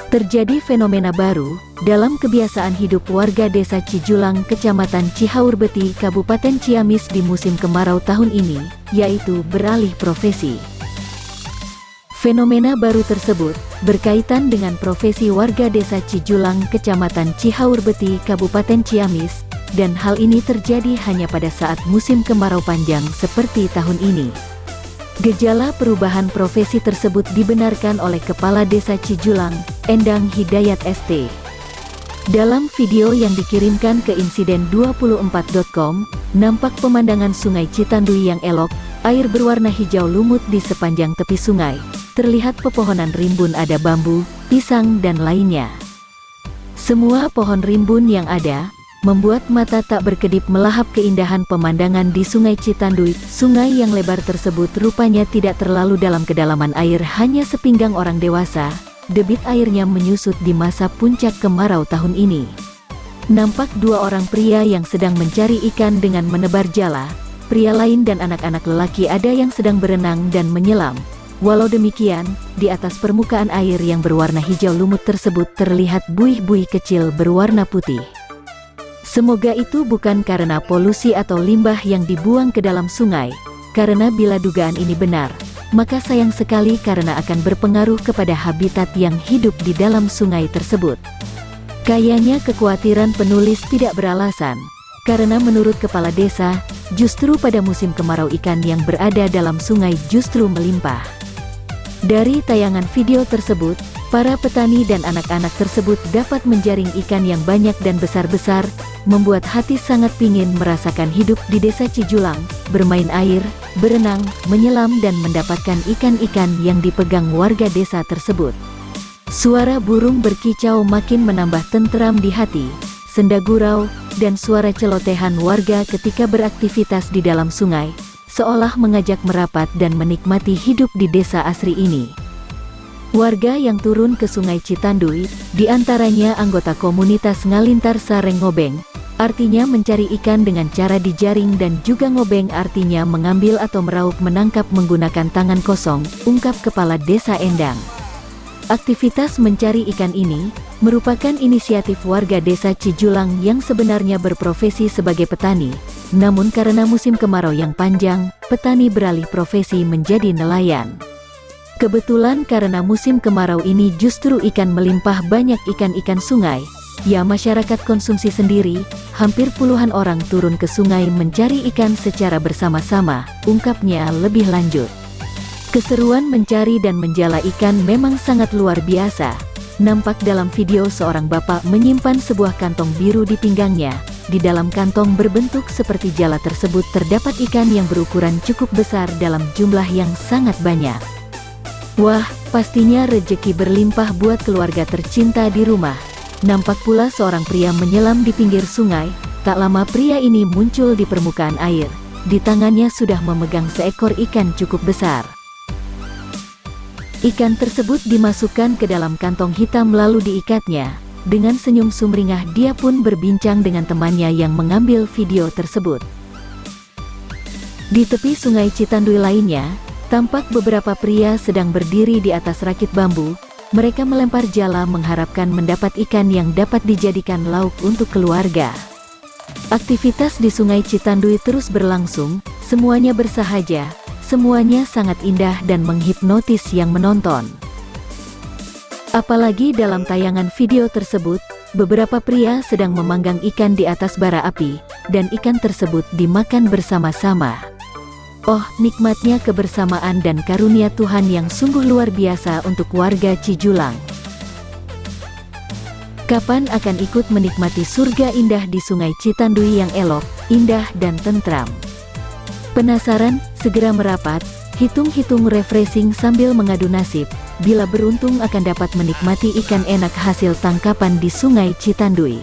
Terjadi fenomena baru dalam kebiasaan hidup warga desa Cijulang, Kecamatan Cihaurbeti, Kabupaten Ciamis di musim kemarau tahun ini, yaitu beralih profesi. Fenomena baru tersebut berkaitan dengan profesi warga desa Cijulang, Kecamatan Cihaurbeti, Kabupaten Ciamis, dan hal ini terjadi hanya pada saat musim kemarau panjang seperti tahun ini. Gejala perubahan profesi tersebut dibenarkan oleh Kepala Desa Cijulang, Endang Hidayat ST. Dalam video yang dikirimkan ke insiden24.com, nampak pemandangan Sungai Citandui yang elok, air berwarna hijau lumut di sepanjang tepi sungai, terlihat pepohonan rimbun, ada bambu, pisang dan lainnya. Semua pohon rimbun yang ada membuat mata tak berkedip melahap keindahan pemandangan di Sungai Citandui. Sungai yang lebar tersebut rupanya tidak terlalu dalam, kedalaman air hanya sepinggang orang dewasa. Debit airnya menyusut di masa puncak kemarau tahun ini. Nampak dua orang pria yang sedang mencari ikan dengan menebar jala. Pria lain dan anak-anak lelaki ada yang sedang berenang dan menyelam. Walau demikian, di atas permukaan air yang berwarna hijau lumut tersebut terlihat buih-buih kecil berwarna putih. Semoga itu bukan karena polusi atau limbah yang dibuang ke dalam sungai, karena bila dugaan ini benar, maka sayang sekali karena akan berpengaruh kepada habitat yang hidup di dalam sungai tersebut. Kayaknya kekhawatiran penulis tidak beralasan, karena menurut Kepala Desa, justru pada musim kemarau ikan yang berada dalam sungai justru melimpah. Dari tayangan video tersebut, para petani dan anak-anak tersebut dapat menjaring ikan yang banyak dan besar-besar, membuat hati sangat pingin merasakan hidup di desa Cijulang, bermain air, berenang, menyelam dan mendapatkan ikan-ikan yang dipegang warga desa tersebut. Suara burung berkicau makin menambah tentram di hati, senda gurau, dan suara celotehan warga ketika beraktivitas di dalam sungai, seolah mengajak merapat dan menikmati hidup di desa asri ini. Warga yang turun ke Sungai Citandui, diantaranya anggota komunitas Ngalintar Sareng Ngobeng, artinya mencari ikan dengan cara dijaring, dan juga ngobeng artinya mengambil atau meraup menangkap menggunakan tangan kosong, ungkap Kepala Desa Endang. Aktivitas mencari ikan ini merupakan inisiatif warga desa Cijulang yang sebenarnya berprofesi sebagai petani, namun karena musim kemarau yang panjang, petani beralih profesi menjadi nelayan. Kebetulan karena musim kemarau ini justru ikan melimpah, banyak ikan-ikan sungai, ya masyarakat konsumsi sendiri, hampir puluhan orang turun ke sungai mencari ikan secara bersama-sama, ungkapnya lebih lanjut. Keseruan mencari dan menjala ikan memang sangat luar biasa. Nampak dalam video seorang bapak menyimpan sebuah kantong biru di pinggangnya. Di dalam kantong berbentuk seperti jala tersebut terdapat ikan yang berukuran cukup besar dalam jumlah yang sangat banyak. Wah, pastinya rezeki berlimpah buat keluarga tercinta di rumah. Nampak pula seorang pria menyelam di pinggir sungai. Tak lama pria ini muncul di permukaan air. Di tangannya sudah memegang seekor ikan cukup besar. Ikan tersebut dimasukkan ke dalam kantong hitam lalu diikatnya. Dengan senyum sumringah dia pun berbincang dengan temannya yang mengambil video tersebut. Di tepi Sungai Citandui lainnya, tampak beberapa pria sedang berdiri di atas rakit bambu. Mereka melempar jala mengharapkan mendapat ikan yang dapat dijadikan lauk untuk keluarga. Aktivitas di Sungai Citandui terus berlangsung, semuanya bersahaja, semuanya sangat indah dan menghipnotis yang menonton. Apalagi dalam tayangan video tersebut, beberapa pria sedang memanggang ikan di atas bara api, dan ikan tersebut dimakan bersama-sama. Oh, nikmatnya kebersamaan dan karunia Tuhan yang sungguh luar biasa untuk warga Cijulang. Kapan akan ikut menikmati surga indah di Sungai Citandui yang elok, indah dan tentram? Penasaran? Segera merapat, hitung-hitung refreshing sambil mengadu nasib. Bila beruntung akan dapat menikmati ikan enak hasil tangkapan di Sungai Citandui.